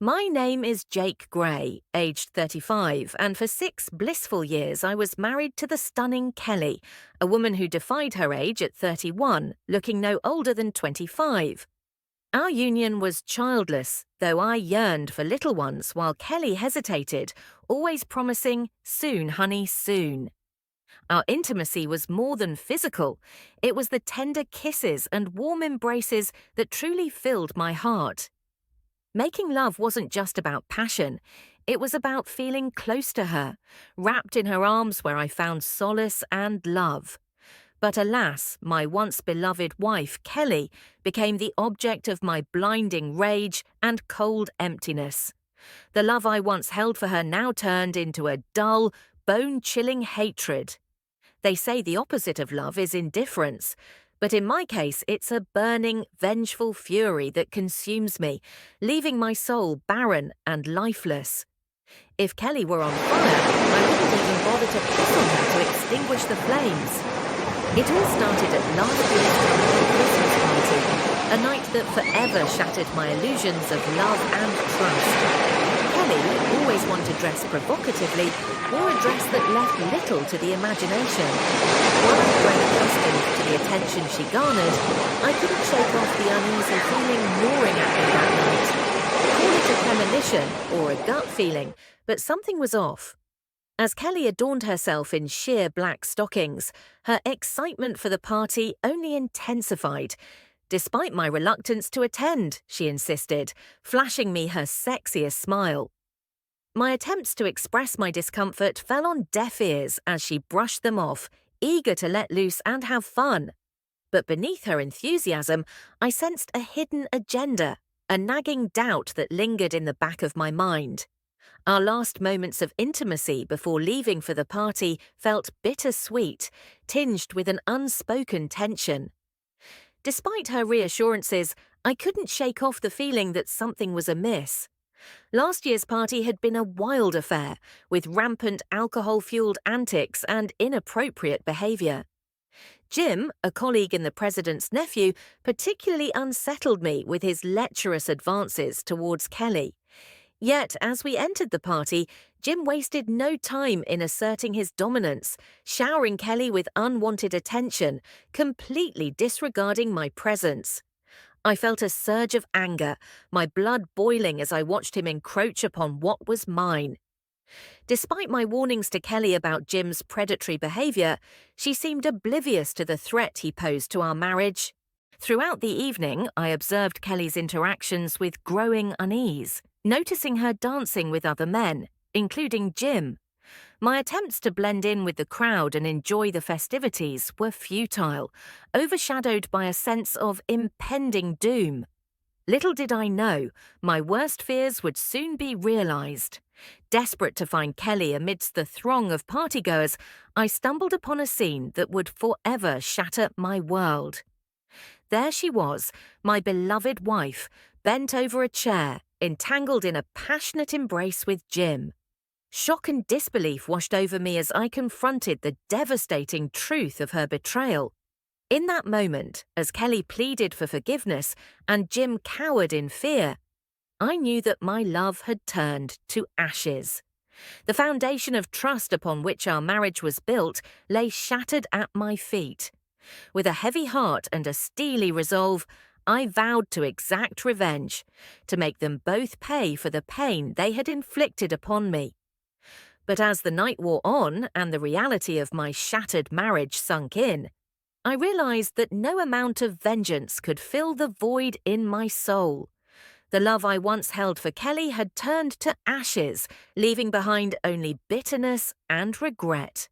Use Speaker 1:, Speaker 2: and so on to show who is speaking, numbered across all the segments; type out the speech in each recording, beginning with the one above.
Speaker 1: My name is Jake Gray, aged 35, and for 6 blissful years I was married to the stunning Kelly, a woman who defied her age at 31, looking no older than 25. Our union was childless, though I yearned for little ones while Kelly hesitated, always promising, "Soon, honey, soon." Our intimacy was more than physical. It was the tender kisses and warm embraces that truly filled my heart. Making love wasn't just about passion. It was about feeling close to her, wrapped in her arms where I found solace and love. But alas, my once beloved wife, Kelly, became the object of my blinding rage and cold emptiness. The love I once held for her now turned into a dull, bone-chilling hatred. They say the opposite of love is indifference, but in my case it's a burning, vengeful fury that consumes me, leaving my soul barren and lifeless. If Kelly were on fire, I wouldn't even bother to piss on her to extinguish the flames. It all started at last year's company Christmas party, a night that forever shattered my illusions of love and trust. Kelly, always one to dress provocatively, wore a dress that left little to the imagination. While I'd grown accustomed to the attention she garnered, I couldn't shake off the uneasy feeling gnawing at me that night. Call it a premonition or a gut feeling, but something was off. As Kelly adorned herself in sheer black stockings, her excitement for the party only intensified. Despite my reluctance to attend, she insisted, flashing me her sexiest smile. My attempts to express my discomfort fell on deaf ears as she brushed them off, eager to let loose and have fun. But beneath her enthusiasm, I sensed a hidden agenda, a nagging doubt that lingered in the back of my mind. Our last moments of intimacy before leaving for the party felt bittersweet, tinged with an unspoken tension. Despite her reassurances, I couldn't shake off the feeling that something was amiss. Last year's party had been a wild affair, with rampant alcohol-fueled antics and inappropriate behaviour. Jim, a colleague in the president's nephew, particularly unsettled me with his lecherous advances towards Kelly. Yet, as we entered the party, Jim wasted no time in asserting his dominance, showering Kelly with unwanted attention, completely disregarding my presence. I felt a surge of anger, my blood boiling as I watched him encroach upon what was mine. Despite my warnings to Kelly about Jim's predatory behaviour, she seemed oblivious to the threat he posed to our marriage. Throughout the evening, I observed Kelly's interactions with growing unease, noticing her dancing with other men, including Jim. My attempts to blend in with the crowd and enjoy the festivities were futile, overshadowed by a sense of impending doom. Little did I know, my worst fears would soon be realised. Desperate to find Kelly amidst the throng of partygoers, I stumbled upon a scene that would forever shatter my world. There she was, my beloved wife, bent over a chair, entangled in a passionate embrace with Jim. Shock and disbelief washed over me as I confronted the devastating truth of her betrayal. In that moment, as Kelly pleaded for forgiveness and Jim cowered in fear, I knew that my love had turned to ashes. The foundation of trust upon which our marriage was built lay shattered at my feet. With a heavy heart and a steely resolve, I vowed to exact revenge, to make them both pay for the pain they had inflicted upon me. But as the night wore on and the reality of my shattered marriage sunk in, I realized that no amount of vengeance could fill the void in my soul. The love I once held for Kelly had turned to ashes, leaving behind only bitterness and regret.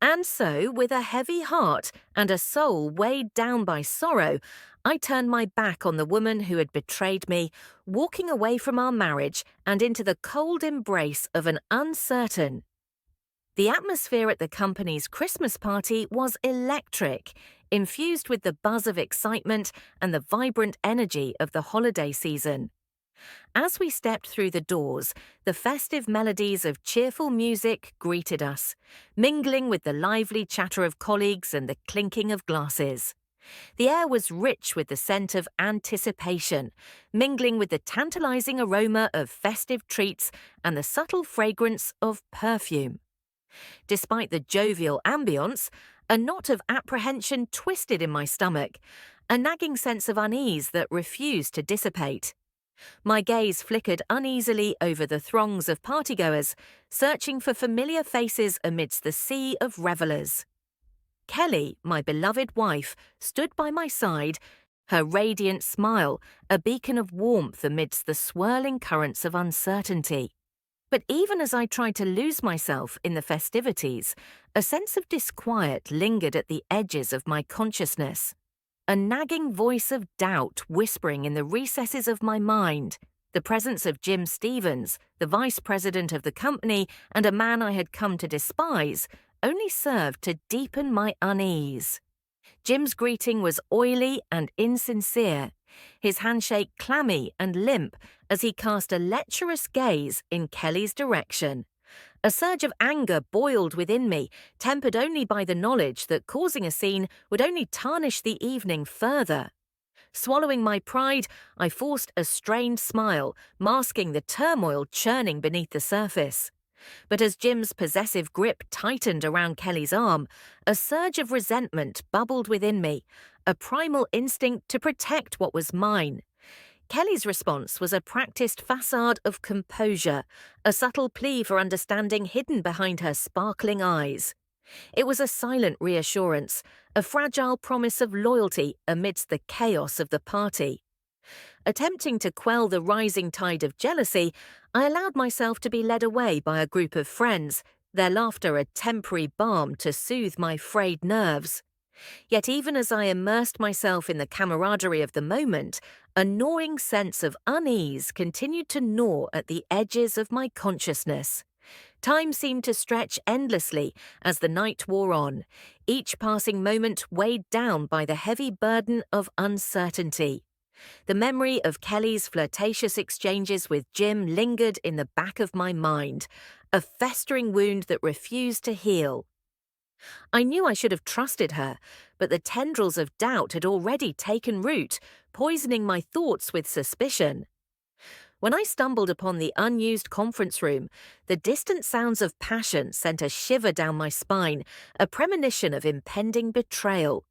Speaker 1: And so, with a heavy heart and a soul weighed down by sorrow, I turned my back on the woman who had betrayed me, walking away from our marriage and into the cold embrace of an uncertain. The atmosphere at the company's Christmas party was electric, infused with the buzz of excitement and the vibrant energy of the holiday season. As we stepped through the doors, the festive melodies of cheerful music greeted us, mingling with the lively chatter of colleagues and the clinking of glasses. The air was rich with the scent of anticipation, mingling with the tantalizing aroma of festive treats and the subtle fragrance of perfume. Despite the jovial ambience, a knot of apprehension twisted in my stomach, a nagging sense of unease that refused to dissipate. My gaze flickered uneasily over the throngs of partygoers, searching for familiar faces amidst the sea of revellers. Kelly, my beloved wife, stood by my side, her radiant smile a beacon of warmth amidst the swirling currents of uncertainty. But even as I tried to lose myself in the festivities, a sense of disquiet lingered at the edges of my consciousness. A nagging voice of doubt whispering in the recesses of my mind. The presence of Jim Stevens, the vice president of the company, and a man I had come to despise, only served to deepen my unease. Jim's greeting was oily and insincere, his handshake clammy and limp as he cast a lecherous gaze in Kelly's direction. A surge of anger boiled within me, tempered only by the knowledge that causing a scene would only tarnish the evening further. Swallowing my pride, I forced a strained smile, masking the turmoil churning beneath the surface. But as Jim's possessive grip tightened around Kelly's arm, a surge of resentment bubbled within me, a primal instinct to protect what was mine. Kelly's response was a practiced facade of composure, a subtle plea for understanding hidden behind her sparkling eyes. It was a silent reassurance, a fragile promise of loyalty amidst the chaos of the party. Attempting to quell the rising tide of jealousy, I allowed myself to be led away by a group of friends, their laughter a temporary balm to soothe my frayed nerves. Yet even as I immersed myself in the camaraderie of the moment, a gnawing sense of unease continued to gnaw at the edges of my consciousness. Time seemed to stretch endlessly as the night wore on, each passing moment weighed down by the heavy burden of uncertainty. The memory of Kelly's flirtatious exchanges with Jim lingered in the back of my mind, a festering wound that refused to heal. I knew I should have trusted her, but the tendrils of doubt had already taken root, poisoning my thoughts with suspicion. When I stumbled upon the unused conference room, the distant sounds of passion sent a shiver down my spine, a premonition of impending betrayal.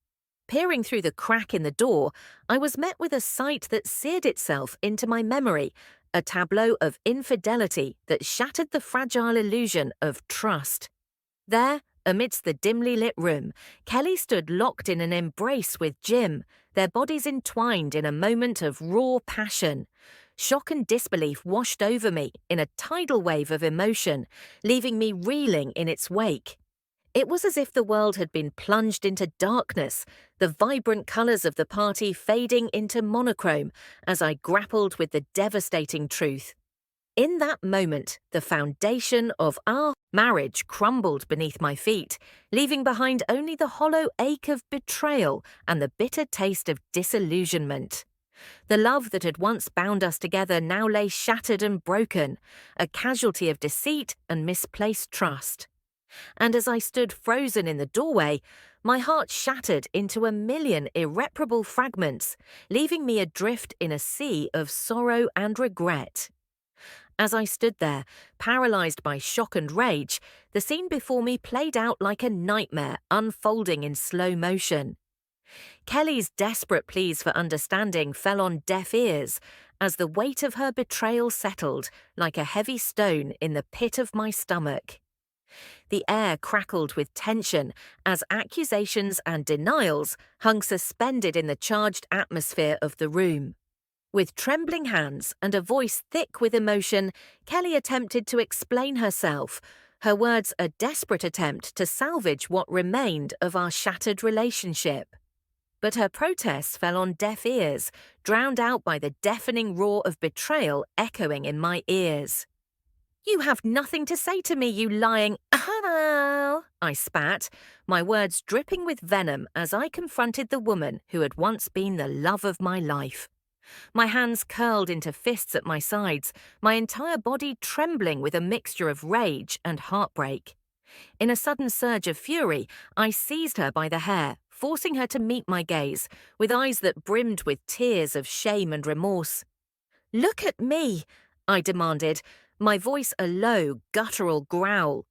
Speaker 1: Peering through the crack in the door, I was met with a sight that seared itself into my memory, a tableau of infidelity that shattered the fragile illusion of trust. There, amidst the dimly lit room, Kelly stood locked in an embrace with Jim, their bodies entwined in a moment of raw passion. Shock and disbelief washed over me in a tidal wave of emotion, leaving me reeling in its wake. It was as if the world had been plunged into darkness, the vibrant colours of the party fading into monochrome as I grappled with the devastating truth. In that moment, the foundation of our marriage crumbled beneath my feet, leaving behind only the hollow ache of betrayal and the bitter taste of disillusionment. The love that had once bound us together now lay shattered and broken, a casualty of deceit and misplaced trust. And as I stood frozen in the doorway, my heart shattered into a million irreparable fragments, leaving me adrift in a sea of sorrow and regret. As I stood there, paralyzed by shock and rage, the scene before me played out like a nightmare unfolding in slow motion. Kelly's desperate pleas for understanding fell on deaf ears as the weight of her betrayal settled like a heavy stone in the pit of my stomach. The air crackled with tension as accusations and denials hung suspended in the charged atmosphere of the room. With trembling hands and a voice thick with emotion, Kelly attempted to explain herself, her words a desperate attempt to salvage what remained of our shattered relationship. But her protests fell on deaf ears, drowned out by the deafening roar of betrayal echoing in my ears. "You have nothing to say to me, you lying ah!" I spat, my words dripping with venom as I confronted the woman who had once been the love of my life. My hands curled into fists at my sides, my entire body trembling with a mixture of rage and heartbreak. In a sudden surge of fury, I seized her by the hair, forcing her to meet my gaze, with eyes that brimmed with tears of shame and remorse. "Look at me," I demanded, my voice a low, guttural growl.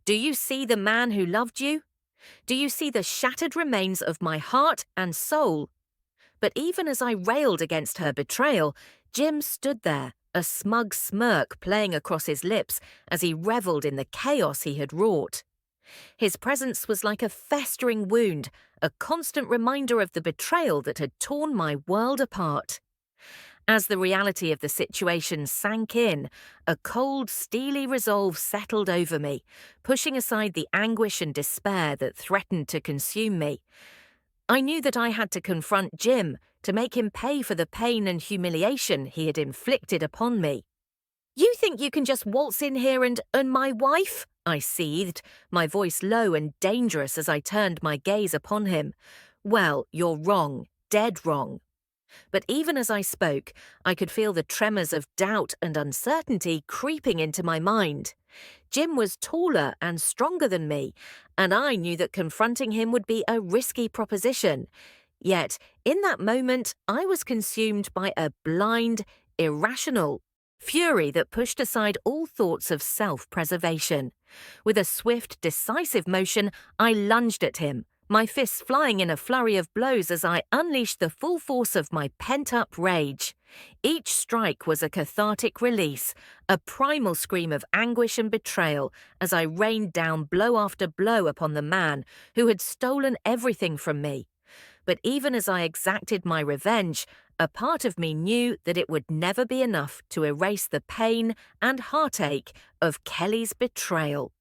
Speaker 1: "Do you see the man who loved you? Do you see the shattered remains of my heart and soul?" But even as I railed against her betrayal, Jim stood there, a smug smirk playing across his lips as he revelled in the chaos he had wrought. His presence was like a festering wound, a constant reminder of the betrayal that had torn my world apart. As the reality of the situation sank in, a cold, steely resolve settled over me, pushing aside the anguish and despair that threatened to consume me. I knew that I had to confront Jim to make him pay for the pain and humiliation he had inflicted upon me. "You think you can just waltz in here and my wife?" I seethed, my voice low and dangerous as I turned my gaze upon him. "Well, you're wrong, dead wrong." But even as I spoke, I could feel the tremors of doubt and uncertainty creeping into my mind. Jim was taller and stronger than me, and I knew that confronting him would be a risky proposition. Yet, in that moment, I was consumed by a blind, irrational fury that pushed aside all thoughts of self-preservation. With a swift, decisive motion, I lunged at him, my fists flying in a flurry of blows as I unleashed the full force of my pent-up rage. Each strike was a cathartic release, a primal scream of anguish and betrayal as I rained down blow after blow upon the man who had stolen everything from me. But even as I exacted my revenge, a part of me knew that it would never be enough to erase the pain and heartache of Kelly's betrayal.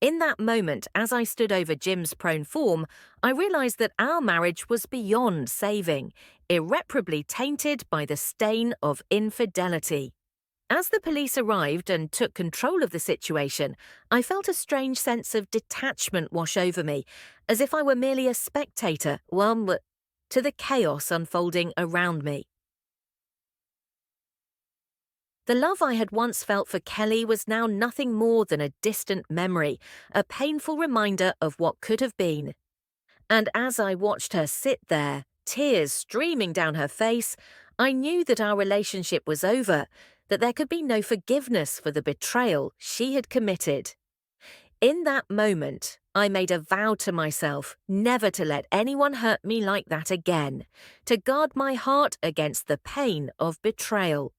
Speaker 1: In that moment, as I stood over Jim's prone form, I realized that our marriage was beyond saving, irreparably tainted by the stain of infidelity. As the police arrived and took control of the situation, I felt a strange sense of detachment wash over me, as if I were merely a spectator, to the chaos unfolding around me. The love I had once felt for Kelly was now nothing more than a distant memory, a painful reminder of what could have been. And as I watched her sit there, tears streaming down her face, I knew that our relationship was over, that there could be no forgiveness for the betrayal she had committed. In that moment, I made a vow to myself never to let anyone hurt me like that again, to guard my heart against the pain of betrayal.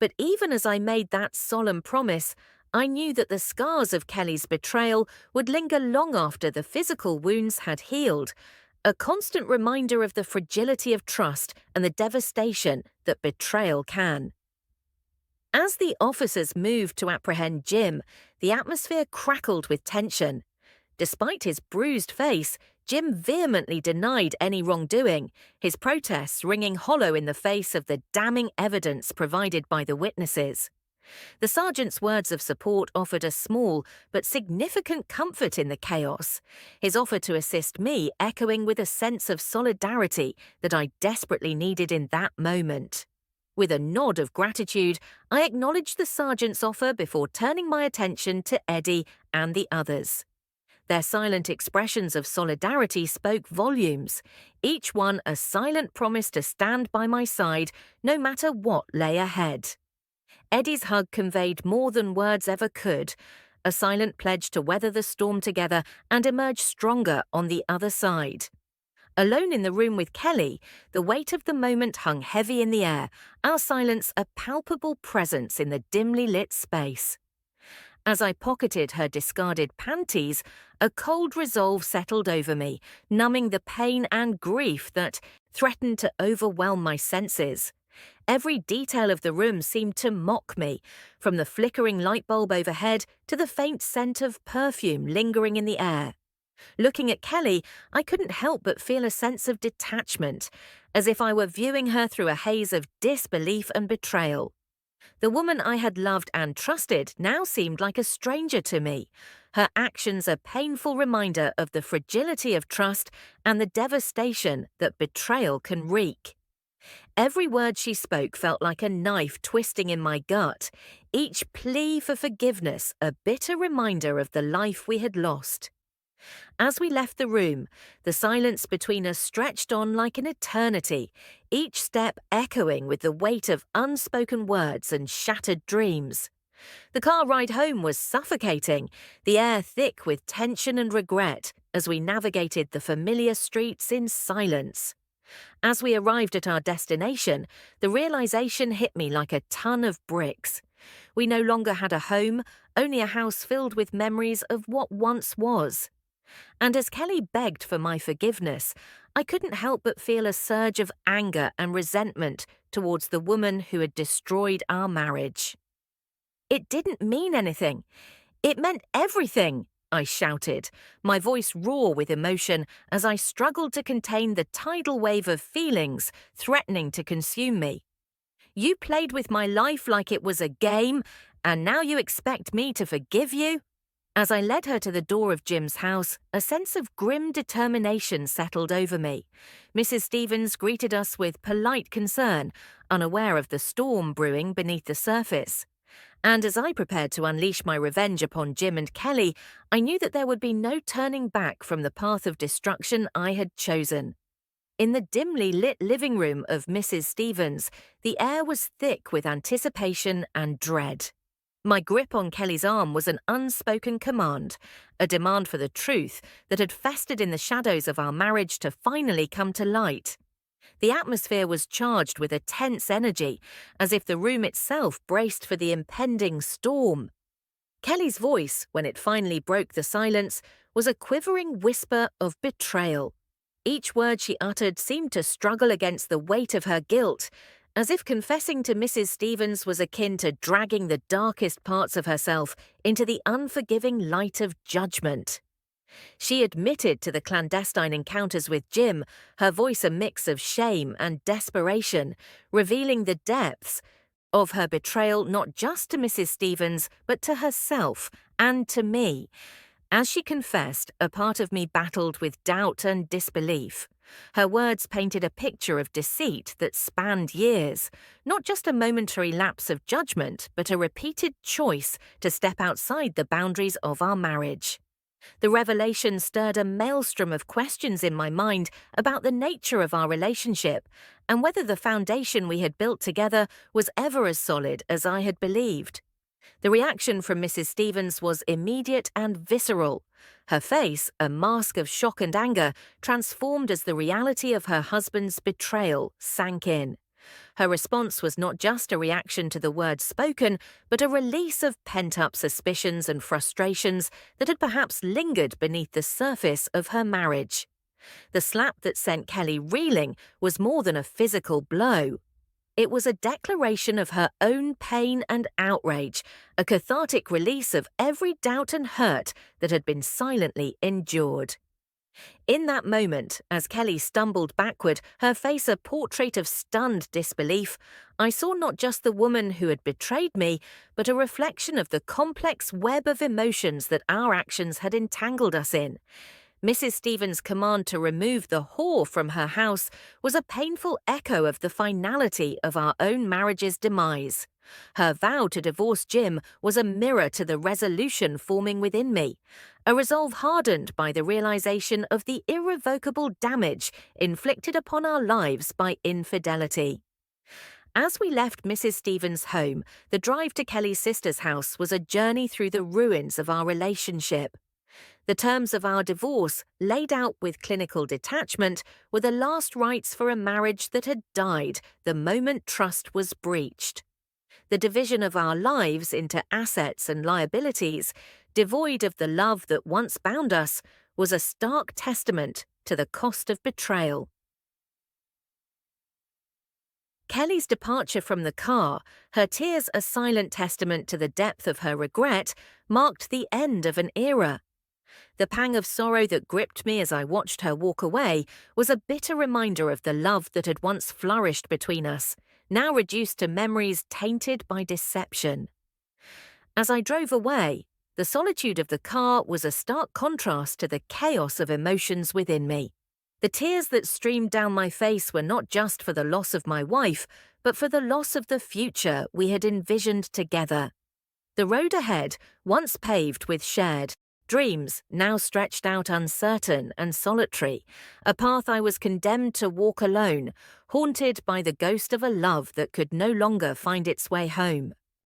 Speaker 1: But even as I made that solemn promise, I knew that the scars of Kelly's betrayal would linger long after the physical wounds had healed, a constant reminder of the fragility of trust and the devastation that betrayal can. As the officers moved to apprehend Jim, the atmosphere crackled with tension. Despite his bruised face, Jim vehemently denied any wrongdoing, his protests ringing hollow in the face of the damning evidence provided by the witnesses. The sergeant's words of support offered a small but significant comfort in the chaos, his offer to assist me echoing with a sense of solidarity that I desperately needed in that moment. With a nod of gratitude, I acknowledged the sergeant's offer before turning my attention to Eddie and the others. Their silent expressions of solidarity spoke volumes, each one a silent promise to stand by my side no matter what lay ahead. Eddie's hug conveyed more than words ever could, a silent pledge to weather the storm together and emerge stronger on the other side. Alone in the room with Kelly, the weight of the moment hung heavy in the air, our silence a palpable presence in the dimly lit space. As I pocketed her discarded panties, a cold resolve settled over me, numbing the pain and grief that threatened to overwhelm my senses. Every detail of the room seemed to mock me, from the flickering light bulb overhead to the faint scent of perfume lingering in the air. Looking at Kelly, I couldn't help but feel a sense of detachment, as if I were viewing her through a haze of disbelief and betrayal. The woman I had loved and trusted now seemed like a stranger to me, her actions a painful reminder of the fragility of trust and the devastation that betrayal can wreak. Every word she spoke felt like a knife twisting in my gut, each plea for forgiveness a bitter reminder of the life we had lost. As we left the room, the silence between us stretched on like an eternity, each step echoing with the weight of unspoken words and shattered dreams. The car ride home was suffocating, the air thick with tension and regret as we navigated the familiar streets in silence. As we arrived at our destination, the realization hit me like a ton of bricks. We no longer had a home, only a house filled with memories of what once was. And as Kelly begged for my forgiveness, I couldn't help but feel a surge of anger and resentment towards the woman who had destroyed our marriage. It didn't mean anything. It meant everything, I shouted, my voice raw with emotion as I struggled to contain the tidal wave of feelings threatening to consume me. You played with my life like it was a game, and now you expect me to forgive you? As I led her to the door of Jim's house, a sense of grim determination settled over me. Mrs. Stevens greeted us with polite concern, unaware of the storm brewing beneath the surface. And as I prepared to unleash my revenge upon Jim and Kelly, I knew that there would be no turning back from the path of destruction I had chosen. In the dimly lit living room of Mrs. Stevens, the air was thick with anticipation and dread. My grip on Kelly's arm was an unspoken command, a demand for the truth that had festered in the shadows of our marriage to finally come to light. The atmosphere was charged with a tense energy, as if the room itself braced for the impending storm. Kelly's voice, when it finally broke the silence, was a quivering whisper of betrayal. Each word she uttered seemed to struggle against the weight of her guilt, as if confessing to Mrs. Stevens was akin to dragging the darkest parts of herself into the unforgiving light of judgment. She admitted to the clandestine encounters with Jim, her voice a mix of shame and desperation, revealing the depths of her betrayal not just to Mrs. Stevens, but to herself and to me. As she confessed, a part of me battled with doubt and disbelief. Her words painted a picture of deceit that spanned years, not just a momentary lapse of judgment, but a repeated choice to step outside the boundaries of our marriage. The revelation stirred a maelstrom of questions in my mind about the nature of our relationship and whether the foundation we had built together was ever as solid as I had believed. The reaction from Mrs. Stevens was immediate and visceral. Her face, a mask of shock and anger, transformed as the reality of her husband's betrayal sank in. Her response was not just a reaction to the words spoken, but a release of pent-up suspicions and frustrations that had perhaps lingered beneath the surface of her marriage. The slap that sent Kelly reeling was more than a physical blow. It was a declaration of her own pain and outrage, a cathartic release of every doubt and hurt that had been silently endured. In that moment, as Kelly stumbled backward, her face a portrait of stunned disbelief, I saw not just the woman who had betrayed me, but a reflection of the complex web of emotions that our actions had entangled us in. Mrs. Stevens' command to remove the whore from her house was a painful echo of the finality of our own marriage's demise. Her vow to divorce Jim was a mirror to the resolution forming within me, a resolve hardened by the realization of the irrevocable damage inflicted upon our lives by infidelity. As we left Mrs. Stevens' home, the drive to Kelly's sister's house was a journey through the ruins of our relationship. The terms of our divorce, laid out with clinical detachment, were the last rites for a marriage that had died the moment trust was breached. The division of our lives into assets and liabilities, devoid of the love that once bound us, was a stark testament to the cost of betrayal. Kelly's departure from the car, her tears a silent testament to the depth of her regret, marked the end of an era. The pang of sorrow that gripped me as I watched her walk away was a bitter reminder of the love that had once flourished between us, now reduced to memories tainted by deception. As I drove away, the solitude of the car was a stark contrast to the chaos of emotions within me. The tears that streamed down my face were not just for the loss of my wife, but for the loss of the future we had envisioned together. The road ahead, once paved with shared Dreams, now stretched out uncertain and solitary, a path I was condemned to walk alone, haunted by the ghost of a love that could no longer find its way home.